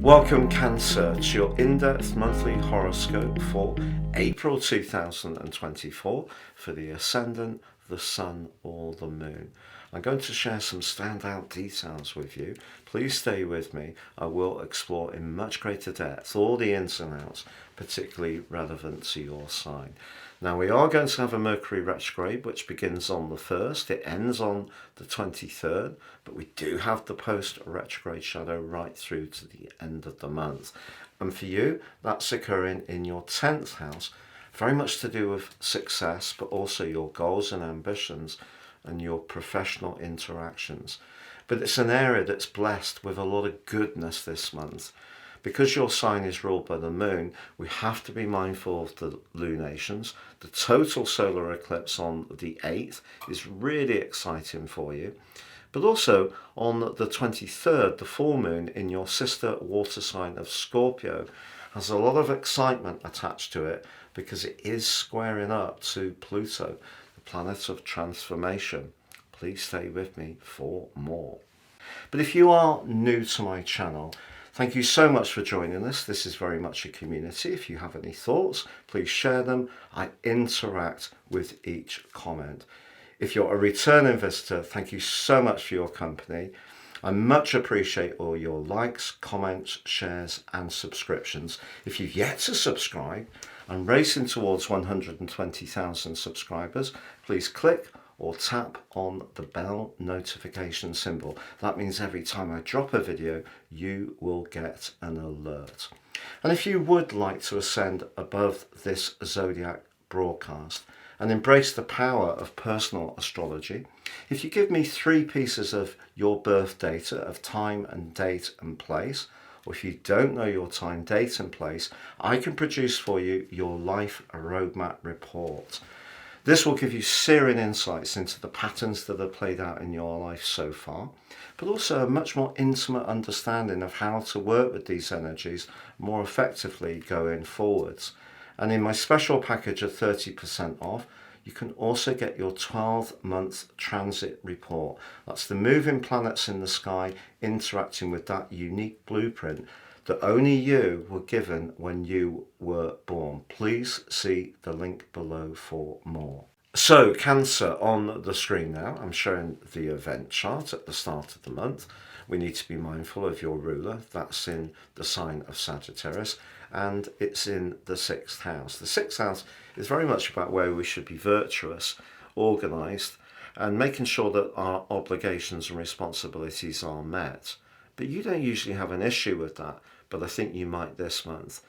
Welcome Cancer to your in-depth monthly horoscope for April 2024 for the Ascendant, the Sun or the Moon. I'm going to share some standout details with you. Please stay with me. I will explore in much greater depth all the ins and outs, particularly relevant to your sign. Now we are going to have a Mercury retrograde which begins on the 1st, it ends on the 23rd, but we do have the post-retrograde shadow right through to the end of the month. And for you, that's occurring in your 10th house, very much to do with success, but also your goals and ambitions and your professional interactions. But it's an area that's blessed with a lot of goodness this month. Because your sign is ruled by the moon, we have to be mindful of the lunations. The total solar eclipse on the 8th is really exciting for you. But also on the 23rd, the full moon in your sister water sign of Scorpio has a lot of excitement attached to it because it is squaring up to Pluto, the planet of transformation. Please stay with me for more. But if you are new to my channel, thank you so much for joining us. This is very much a community. If you have any thoughts, please share them. I interact with each comment. If you're a returning visitor, thank you so much for your company. I much appreciate all your likes, comments, shares and subscriptions. If you've yet to subscribe, I'm racing towards 120,000 subscribers. Please click or tap on the bell notification symbol. That means every time I drop a video, you will get an alert. And if you would like to ascend above this zodiac broadcast and embrace the power of personal astrology, if you give me 3 pieces of your birth data of time and date and place, or if you don't know your time, date and place, I can produce for you your life roadmap report. This will give you searing insights into the patterns that have played out in your life so far, but also a much more intimate understanding of how to work with these energies more effectively going forwards. And in my special package of 30% off, you can also get your 12-month transit report. That's the moving planets in the sky interacting with that unique blueprint that only you were given when you were born. Please see the link below for more. So Cancer on the screen now. I'm showing the event chart at the start of the month. We need to be mindful of your ruler. That's in the sign of Sagittarius and it's in the 6th house. The 6th house is very much about where we should be virtuous, organised and making sure that our obligations and responsibilities are met. But you don't usually have an issue with that, but I think you might this month.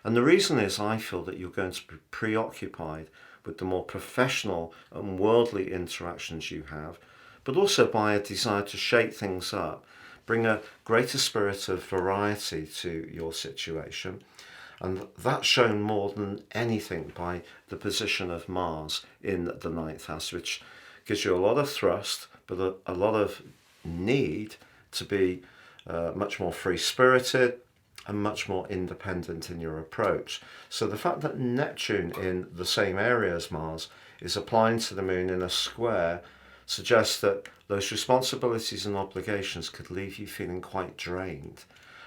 And the reason is I feel that you're going to be preoccupied with the more professional and worldly interactions you have, but also by a desire to shake things up, bring a greater spirit of variety to your situation. And that's shown more than anything by the position of Mars in the 9th house, which gives you a lot of thrust, but a lot of need to be much more free-spirited and much more independent in your approach. So the fact that Neptune in the same area as Mars is applying to the moon in a square suggests that those responsibilities and obligations could leave you feeling quite drained.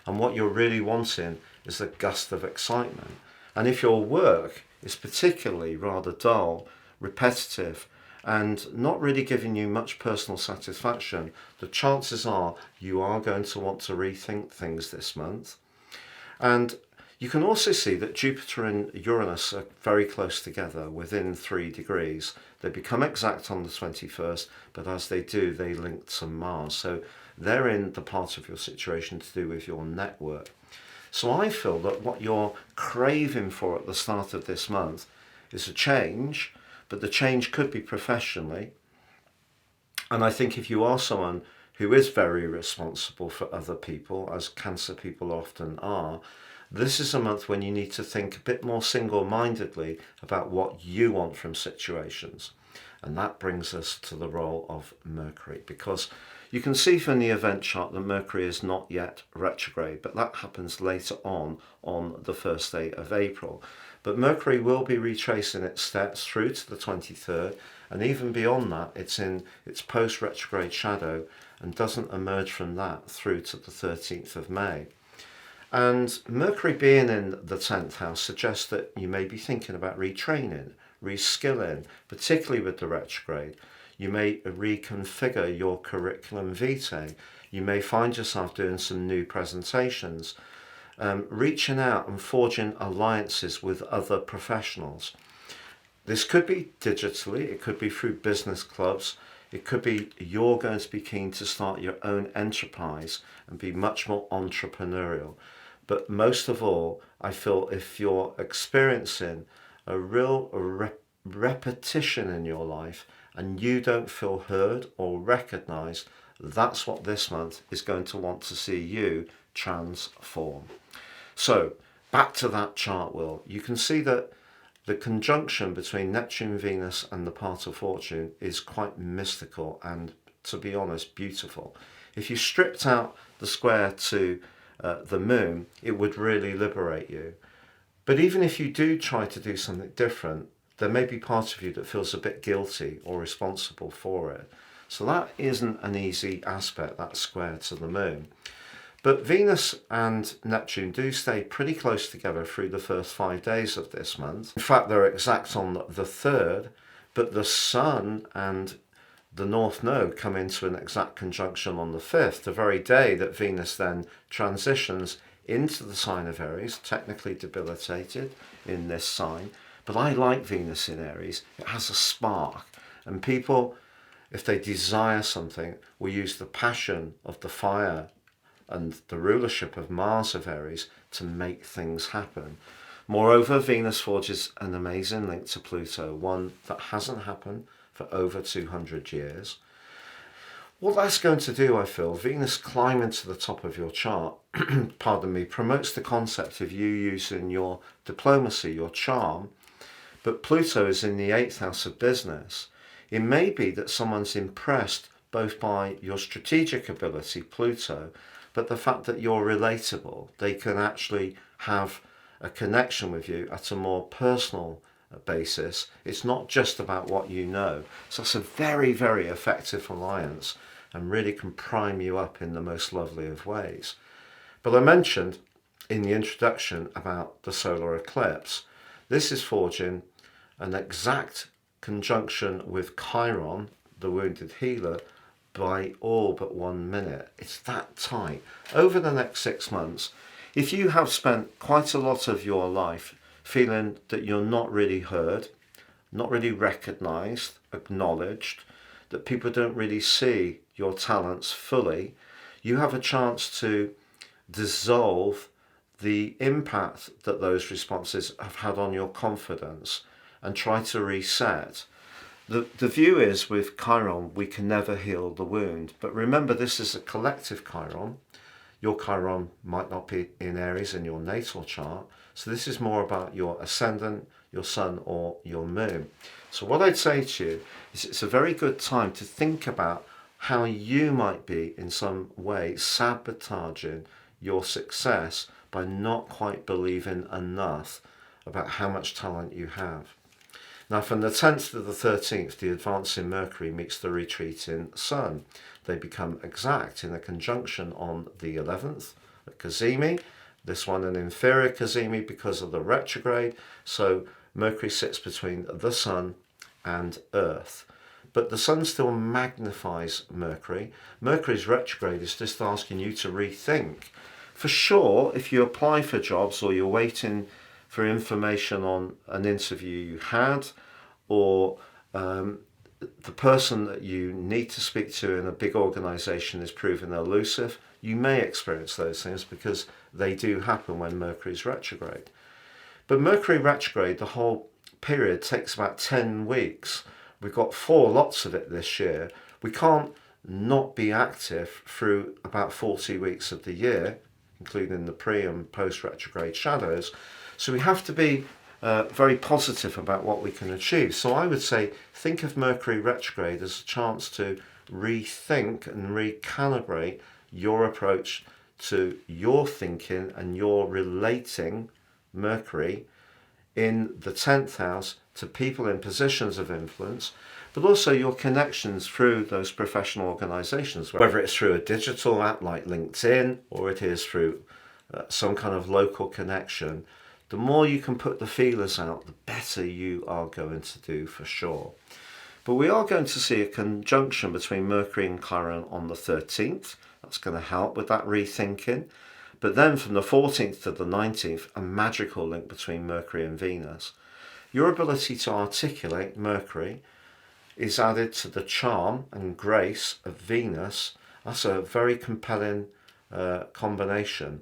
And what you're really wanting is a gust of excitement. And if your work is particularly rather dull, repetitive, and not really giving you much personal satisfaction, the chances are you are going to want to rethink things this month. And you can also see that Jupiter and Uranus are very close together within 3 degrees. They become exact on the 21st, but as they do, they link to Mars. So they're in the part of your situation to do with your network. So I feel that what you're craving for at the start of this month is a change, but the change could be professionally. And I think if you are someone who is very responsible for other people, as Cancer people often are, this is a month when you need to think a bit more single-mindedly about what you want from situations. And that brings us to the role of Mercury, because you can see from the event chart that Mercury is not yet retrograde, but that happens later on the first day of April. But Mercury will be retracing its steps through to the 23rd, and even beyond that, it's in its post-retrograde shadow and doesn't emerge from that through to the 13th of May. And Mercury being in the 10th house suggests that you may be thinking about retraining, reskilling, particularly with the retrograde. You may reconfigure your curriculum vitae. You may find yourself doing some new presentations, reaching out and forging alliances with other professionals. This could be digitally, it could be through business clubs, it could be you're going to be keen to start your own enterprise and be much more entrepreneurial. But most of all, I feel if you're experiencing a real repetition in your life and you don't feel heard or recognized, that's what this month is going to want to see you transform. So back to that chart, Will. You can see that the conjunction between Neptune, Venus and the part of fortune is quite mystical and, to be honest, beautiful. If you stripped out the square to the moon, it would really liberate you. But even if you do try to do something different, there may be part of you that feels a bit guilty or responsible for it. So that isn't an easy aspect, that square to the moon. But Venus and Neptune do stay pretty close together through the first 5 days of this month. In fact, they're exact on the 3rd, but the Sun and the North Node come into an exact conjunction on the 5th, the very day that Venus then transitions into the sign of Aries, technically debilitated in this sign. But I like Venus in Aries. It has a spark, and people, if they desire something, will use the passion of the fire and the rulership of Mars of Aries to make things happen. Moreover, Venus forges an amazing link to Pluto, one that hasn't happened for over 200 years. What that's going to do, I feel, Venus climbing to the top of your chart, pardon me, promotes the concept of you using your diplomacy, your charm, but Pluto is in the 8th house of business. It may be that someone's impressed both by your strategic ability, Pluto, but the fact that you're relatable. They can actually have a connection with you at a more personal basis. It's not just about what you know. So it's a very, very effective alliance and really can prime you up in the most lovely of ways. But I mentioned in the introduction about the solar eclipse. This is forging an exact conjunction with Chiron, the wounded healer, by all but 1 minute. It's that tight. Over the next 6 months, if you have spent quite a lot of your life feeling that you're not really heard, not really recognized, acknowledged, that people don't really see your talents fully, you have a chance to dissolve the impact that those responses have had on your confidence and try to reset. The view is with Chiron, we can never heal the wound. But remember, this is a collective Chiron. Your Chiron might not be in Aries in your natal chart. So this is more about your ascendant, your sun or your moon. So what I'd say to you is it's a very good time to think about how you might be in some way sabotaging your success by not quite believing enough about how much talent you have. Now, from the 10th to the 13th, the advancing Mercury meets the retreating Sun. They become exact in a conjunction on the 11th at Cazimi. This one an inferior Cazimi because of the retrograde. So Mercury sits between the Sun and Earth. But the Sun still magnifies Mercury. Mercury's retrograde is just asking you to rethink. For sure, if you apply for jobs or you're waiting for information on an interview you had, or the person that you need to speak to in a big organisation is proven elusive, you may experience those things because they do happen when Mercury's retrograde. But Mercury retrograde, the whole period takes about 10 weeks. We've got 4 lots of it this year. We can't not be active through about 40 weeks of the year, including the pre and post retrograde shadows. So we have to be very positive about what we can achieve. So I would say think of Mercury retrograde as a chance to rethink and recalibrate your approach to your thinking and your relating Mercury in the 10th house to people in positions of influence, but also your connections through those professional organizations, whether it's through a digital app like LinkedIn or it is through some kind of local connection, the more you can put the feelers out, the better you are going to do for sure. But we are going to see a conjunction between Mercury and Chiron on the 13th. That's going to help with that rethinking. But then from the 14th to the 19th, a magical link between Mercury and Venus. Your ability to articulate, Mercury, is added to the charm and grace of Venus. That's a very compelling combination.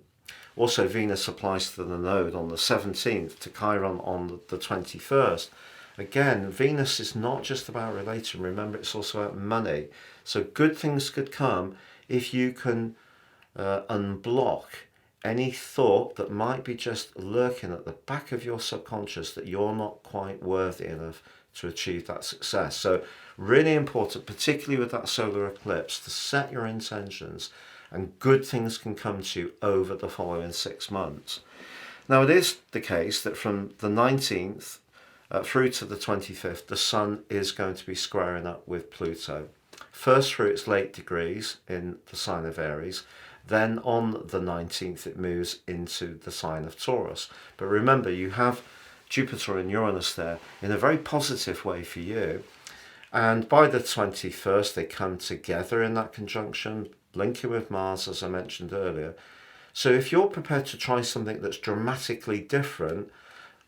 Also, Venus applies to the node on the 17th, to Chiron on the 21st. Again, Venus is not just about relating. Remember, it's also about money. So good things could come if you can unblock any thought that might be just lurking at the back of your subconscious that you're not quite worthy enough to achieve that success. So really important, particularly with that solar eclipse, to set your intentions, and good things can come to you over the following 6 months. Now, it is the case that from the 19th through to the 25th, the Sun is going to be squaring up with Pluto. First through its late degrees in the sign of Aries, then on the 19th it moves into the sign of Taurus. But remember, you have Jupiter and Uranus there in a very positive way for you. And by the 21st, they come together in that conjunction, linking with Mars, as I mentioned earlier. So if you're prepared to try something that's dramatically different,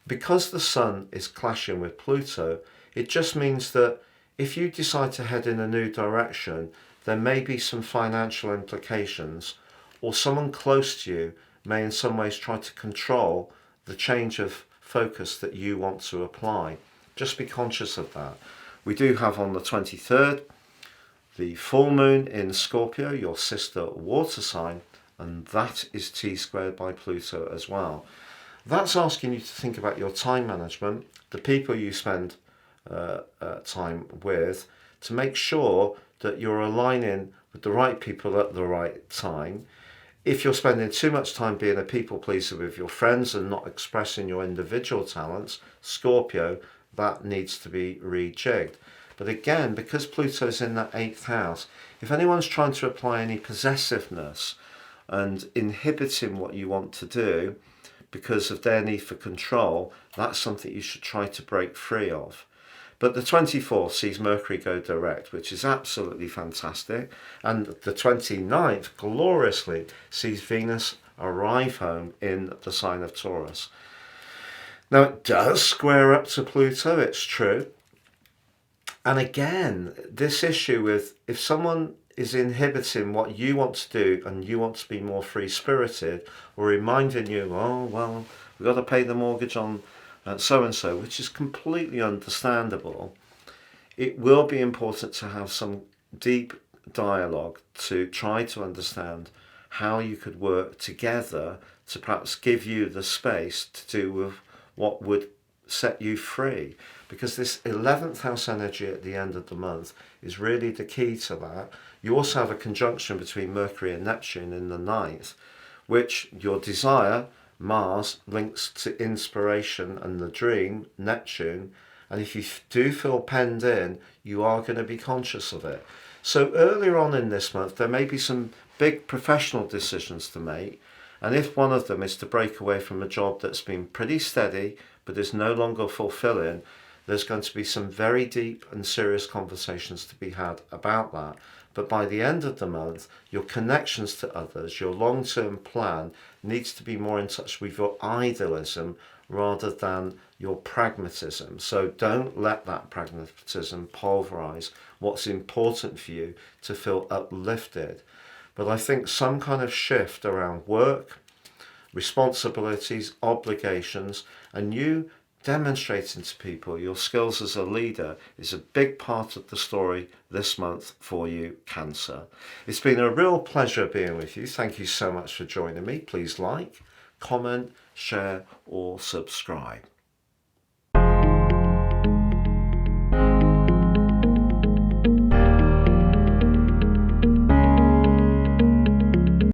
because the Sun is clashing with Pluto, it just means that if you decide to head in a new direction, there may be some financial implications, or someone close to you may in some ways try to control the change of focus that you want to apply. Just be conscious of that. We do have on the 23rd the full moon in Scorpio, your sister water sign, and that is T-squared by Pluto as well. That's asking you to think about your time management, the people you spend time with, to make sure that you're aligning with the right people at the right time. If you're spending too much time being a people pleaser with your friends and not expressing your individual talents, Scorpio, that needs to be rejigged. But again, because Pluto's in that 8th house, if anyone's trying to apply any possessiveness and inhibiting what you want to do because of their need for control, that's something you should try to break free of. But the 24th sees Mercury go direct, which is absolutely fantastic. And the 29th gloriously sees Venus arrive home in the sign of Taurus. Now, it does square up to Pluto, it's true. And again, this issue with if someone is inhibiting what you want to do and you want to be more free-spirited, or reminding you, oh, well, we've got to pay the mortgage on so-and-so, which is completely understandable, it will be important to have some deep dialogue to try to understand how you could work together to perhaps give you the space to do with what would set you free. Because this 11th house energy at the end of the month is really the key to that. You also have a conjunction between Mercury and Neptune in the 9th, which your desire, Mars, links to inspiration and the dream, Neptune. And if you do feel penned in, you are going to be conscious of it. So earlier on in this month, there may be some big professional decisions to make. And if one of them is to break away from a job that's been pretty steady, but is no longer fulfilling, there's going to be some very deep and serious conversations to be had about that. But by the end of the month, your connections to others, your long-term plan needs to be more in touch with your idealism rather than your pragmatism. So don't let that pragmatism pulverize what's important for you to feel uplifted. But I think some kind of shift around work, responsibilities, obligations, and you demonstrating to people your skills as a leader is a big part of the story this month for you, Cancer. It's been a real pleasure being with you. Thank you so much for joining me. Please like, comment, share, or subscribe.